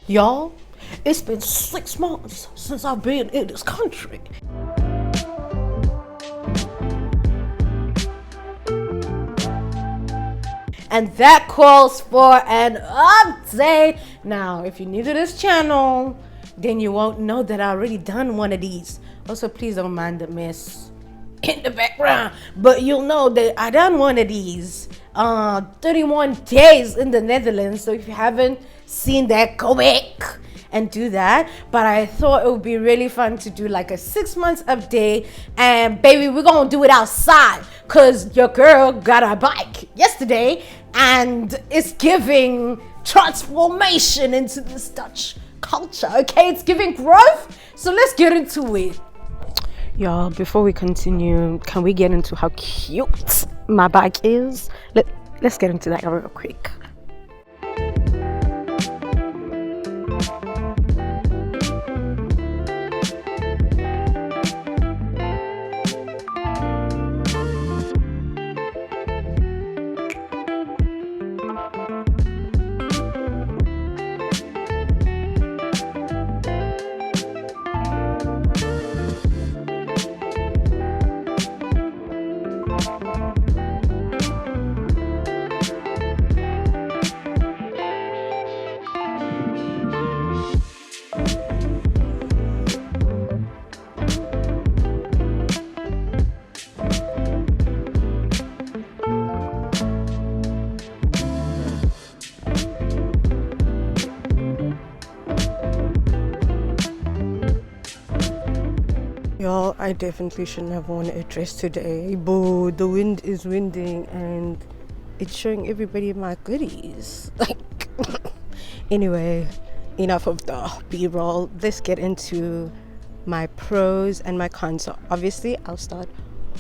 Y'all, it's been 6 months since I've been in this country. And that calls for an update. Now, if you're new to this channel, then you won't know that I already done one of these. Also, please don't mind the mess in the background, but you'll know that I done one of these 31 days in the Netherlands. So if you haven't seen that, go back and do that. But I thought it would be really fun to do like a 6 months update, and baby, we're gonna do it outside because your girl got a bike yesterday and it's giving transformation into this Dutch culture. Okay, it's giving growth, so let's get into it. Y'all, before we continue, can we get into how cute my bike is? Let's get into that real quick. Y'all, I definitely shouldn't have worn a dress today. Boo, the wind is winding and it's showing everybody my goodies. Like, anyway, enough of the B-roll. Let's get into my pros and my cons. So obviously, I'll start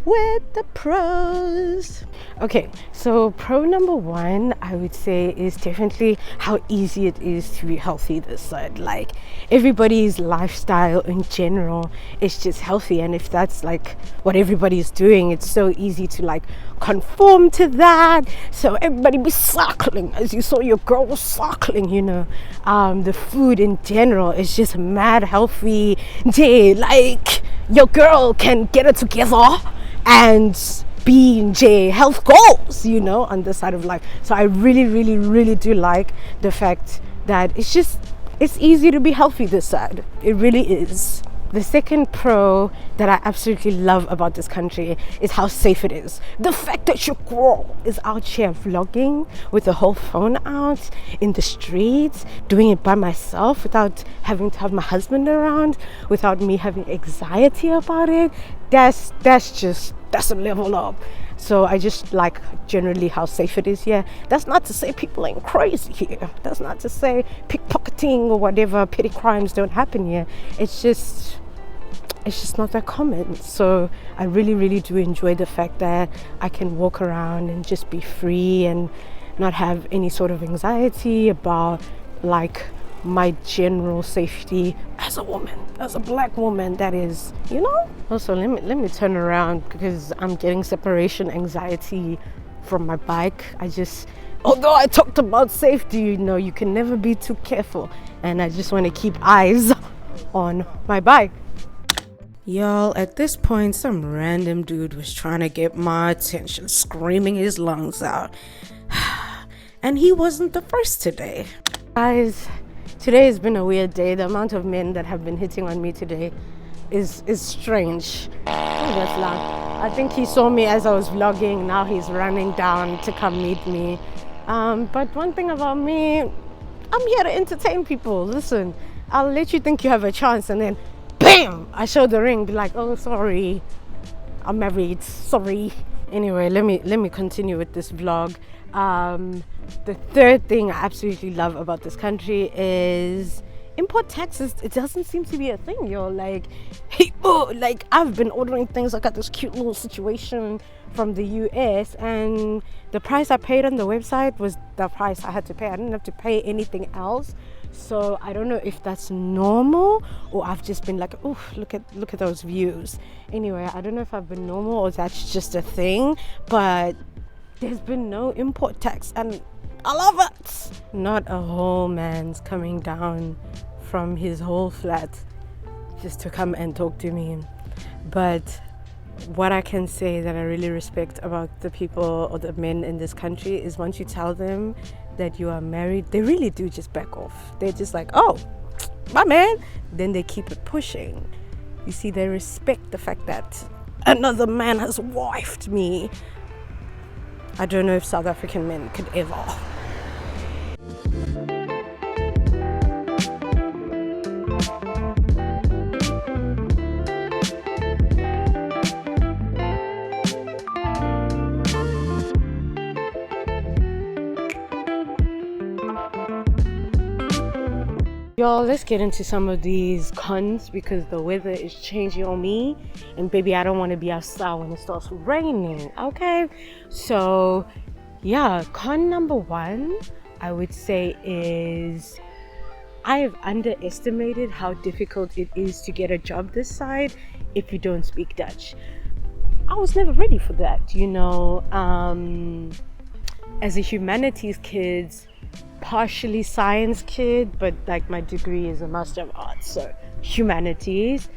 with the pros. Okay, so pro number one, I would say, is definitely how easy it is to be healthy this side. Like, everybody's lifestyle in general is just healthy, and if that's like what everybody's doing, it's so easy to like conform to that. So everybody be cycling, as you saw your girl was cycling, you know. The food in general is just mad healthy. Like, your girl can get it together and be in health goals, you know, on this side of life. So I really do like the fact that it's easy to be healthy this side. It really is. The second pro that I absolutely love about this country is how safe it is. The fact that your girl is out here vlogging with the whole phone out in the streets, doing it by myself without having to have my husband around, without me having anxiety about it. That's a level up. So I just like generally how safe it is here. That's not to say people ain't crazy here. That's not to say pickpocketing or whatever petty crimes don't happen here. It's just not that common. So I really do enjoy the fact that I can walk around and just be free and not have any sort of anxiety about like my general safety as a woman, as a black woman, that is, you know. Also, let me turn around because I'm getting separation anxiety from my bike. Although I talked about safety, you know, you can never be too careful, and I just want to keep eyes on my bike. Y'all, at this point, some random dude was trying to get my attention, screaming his lungs out. And he wasn't the first today. Guys, today has been a weird day. The amount of men that have been hitting on me today is strange. Oh, that's loud. I think he saw me as I was vlogging. Now he's running down to come meet me. But one thing about me, I'm here to entertain people. Listen, I'll let you think you have a chance, and then bam, I show the ring, be like, oh, sorry, I'm married, sorry. Anyway, let me continue with this vlog. The third thing I absolutely love about this country is import taxes. It doesn't seem to be a thing, yo. Like, hey, like I've been ordering things. I got this cute little situation from the US, and the price I paid on the website was the price I had to pay. I didn't have to pay anything else. So I don't know if that's normal or I've just been like, oh, look at those views. Anyway, I don't know if I've been normal or that's just a thing, but there's been no import tax, and I love it. Not a whole man's coming down from his whole flat just to come and talk to me. But what I can say that I really respect about the people or the men in this country is once you tell them that you are married, they really do just back off. They're just like, oh, my man. Then they keep it pushing. You see, they respect the fact that another man has wifed me. I don't know if South African men could ever. Y'all, let's get into some of these cons because the weather is changing on me, and baby, I don't want to be outside when it starts raining. Okay, so yeah, con number one I would say is I have underestimated how difficult it is to get a job this side if you don't speak Dutch. I was never ready for that, you know. As a humanities kid, partially science kid, but like my degree is a Master of Arts, so humanities,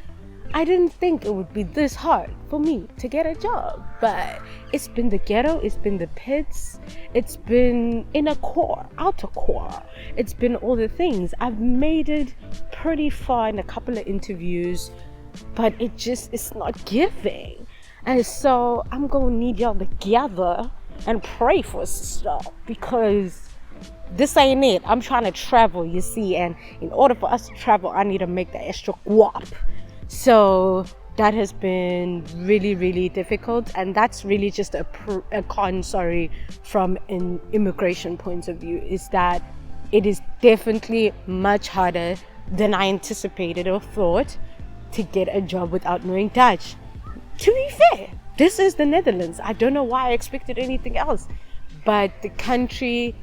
I didn't think it would be this hard for me to get a job. But it's been the ghetto, it's been the pits, it's been inner core, outer core, it's been all the things. I've made it pretty far in a couple of interviews, but it's not giving. And so I'm gonna need y'all to gather and pray for stuff, because this ain't it. I'm trying to travel, you see, and in order for us to travel, I need to make the extra guap. So that has been really, really difficult, and that's really just a con, from an immigration point of view, is that it is definitely much harder than I anticipated or thought to get a job without knowing Dutch. To be fair, this is the Netherlands. I don't know why I expected anything else, but the country,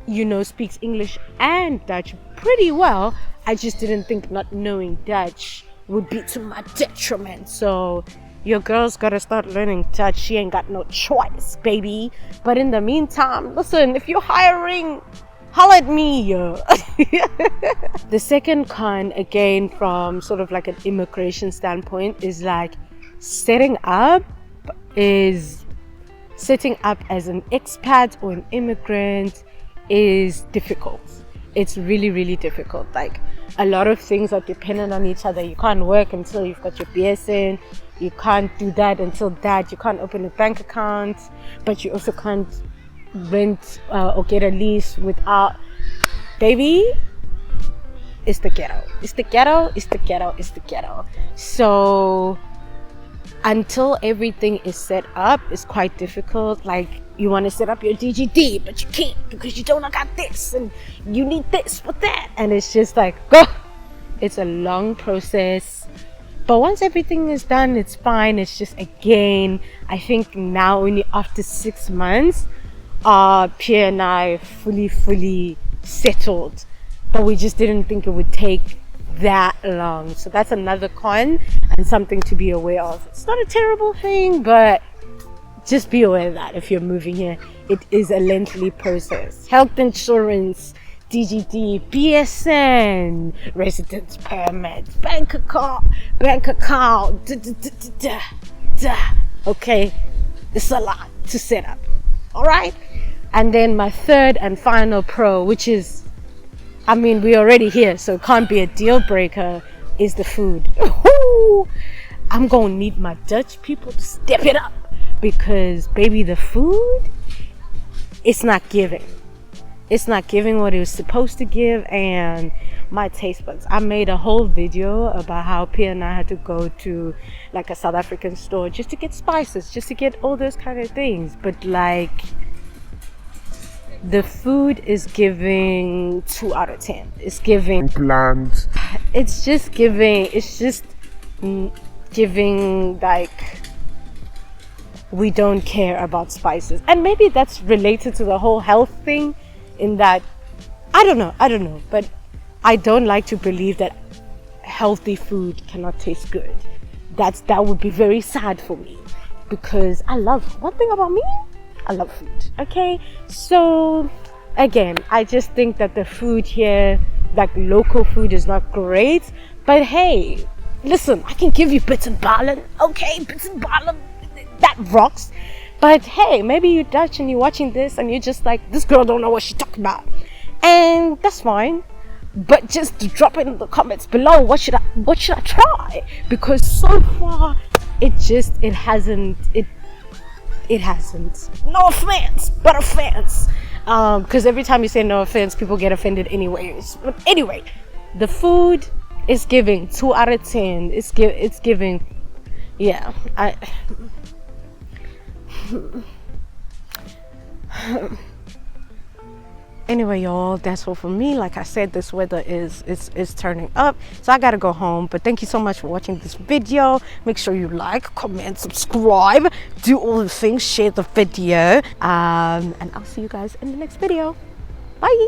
you know, speaks English and Dutch pretty well. I just didn't think not knowing Dutch would be to my detriment. So your girl's gotta start learning Dutch. She ain't got no choice, baby. But in the meantime, listen, if you're hiring, holla at me. The second con, again, from sort of like an immigration standpoint, is like setting up as an expat or an immigrant is difficult. It's really, really difficult. Like, a lot of things are dependent on each other. You can't work until you've got your BSN. You can't do that until that. You can't open a bank account, but you also can't rent or get a lease without. Baby, it's the ghetto. It's the ghetto. It's the ghetto. It's the ghetto. So until everything is set up, it's quite difficult. Like, you want to set up your DGD, but you can't because you don't got this, and you need this for that, and it's just like, it's a long process. But once everything is done, it's fine. It's just, again, I think now only after 6 months are Pierre and I fully settled, but we just didn't think it would take that long. So that's another con and something to be aware of. It's not a terrible thing, but just be aware that if you're moving here, it is a lengthy process. Health insurance, DGD, BSN, residence permit, bank account, okay, it's a lot to set up. All right. And then my third and final pro, which is, I mean, we're already here, so it can't be a deal breaker, is the food. I'm gonna need my Dutch people to step it up, because baby, the food, it's not giving. It's not giving what it was supposed to give. And my taste buds, I made a whole video about how Pia and I had to go to like a South African store just to get spices, just to get all those kind of things. But like, the food is giving 2 out of 10. It's giving bland. It's just giving like, we don't care about spices. And maybe that's related to the whole health thing, in that I don't know, but I don't like to believe that healthy food cannot taste good. That would be very sad for me, because I love, one thing about me, I love food. Okay, so again, I just think that the food here, like local food, is not great. But hey, listen, I can give you bits and balance. Okay, bits and balance, that rocks. But hey, maybe you're Dutch and you're watching this and you're just like, this girl don't know what she's talking about, and that's fine. But just drop it in the comments below. What should I try? Because so far, it hasn't. No offense, but offense. Because every time you say no offense, people get offended anyways. But anyway, the food is giving 2 out of 10. It's giving. Yeah, anyway, y'all, that's all for me. Like I said, this weather is turning up, so I gotta go home. But thank you so much for watching this video. Make sure you like, comment, subscribe, do all the things, share the video, and I'll see you guys in the next video. Bye.